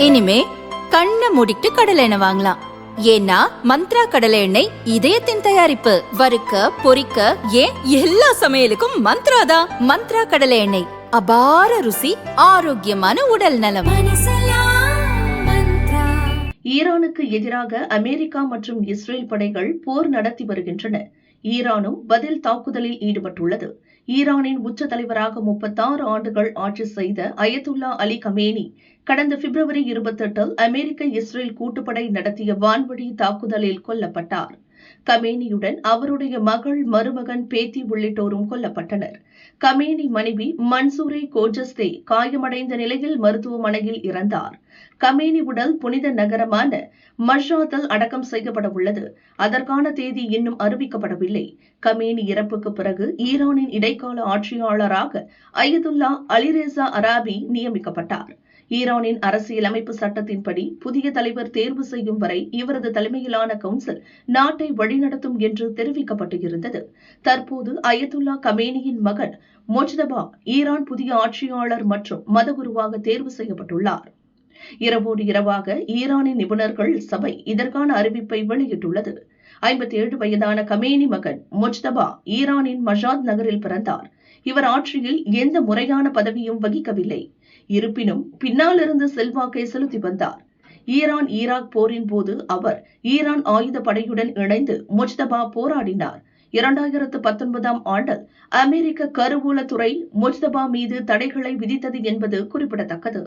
இனிமே கண்ணை மூடிட்டு கடலை எண்ணெய் வாங்கலாம். ஏன்னா மந்த்ரா கடலை எண்ணெய் இதயத்தின் தயாரிப்பு. வறுக்க பொரிக்க ஏன் எல்லா சமையலுக்கும் மந்த்ரா தான். மந்த்ரா கடலை எண்ணெய், அபார ருசி, ஆரோக்கியமான உடல் நலம். ஈரானுக்கு எதிராக அமெரிக்கா மற்றும் இஸ்ரேல் படைகள் போர் நடத்தி வருகின்றன. ஈரானும் பதில் தாக்குதலில் ஈடுபட்டுள்ளது. ஈரானின் உச்ச தலைவராக 36 ஆண்டுகள் ஆட்சி செய்த அயதுல்லா அலி கமேனி கடந்த பிப்ரவரி 28 அமெரிக்க இஸ்ரேல் கூட்டுப்படை நடத்திய வான்வழி தாக்குதலில் கொல்லப்பட்டார். கமேனியுடன் அவருடைய மகள், மருமகன், பேத்தி உள்ளிட்டோரும் கொல்லப்பட்டனர். கமேனி மனைவி மன்சூரே கோஜஸ்தே காயமடைந்த நிலையில் மருத்துவமனையில் இறந்தார். கமேனி உடல் புனித நகரமான மஷாத்தில் அடக்கம் செய்யப்பட உள்ளது. அதற்கான தேதி இன்னும் அறிவிக்கப்படவில்லை. கமேனி இறப்புக்கு பிறகு ஈரானின் இடைக்கால ஆட்சியாளராக அயதுல்லா அலிரேசா அராபி நியமிக்கப்பட்டார். ஈரானின் அரசியலமைப்பு சட்டத்தின்படி புதிய தலைவர் தேர்வு செய்யும் வரை இவரது தலைமையிலான கவுன்சில் நாட்டை வழிநடத்தும் என்று தெரிவிக்கப்பட்டு இருந்தது. தற்போது அயதுல்லா கமேனியின் மகன் மொஜ்தபா ஈரான் புதிய ஆட்சியாளர் மற்றும் மதகுருவாக தேர்வு செய்யப்பட்டுள்ளார். இரவோடு இரவாக ஈரானின் நிபுணர்கள் சபை இதற்கான அறிவிப்பை வெளியிட்டுள்ளது. 57 வயதான கமேனி மகன் மொஜ்தபா ஈரானின் மஷாத் நகரில் பிறந்தார். இவர் ஆட்சியில் எந்த முறையான பதவியும் வகிக்கவில்லை. இருப்பினும் பின்னாலிருந்து செல்வாக்கை செலுத்தி வந்தார். ஈரான்-ஈராக் போரின் போது அவர் ஈரான் ஆயுத படையுடன் இணைந்து மொஜ்தபா போராடினார். 2019 ஆண்டில் அமெரிக்க கருவூலத்துறை மொஜ்தபா மீது தடைகளை விதித்தது என்பது குறிப்பிடத்தக்கது.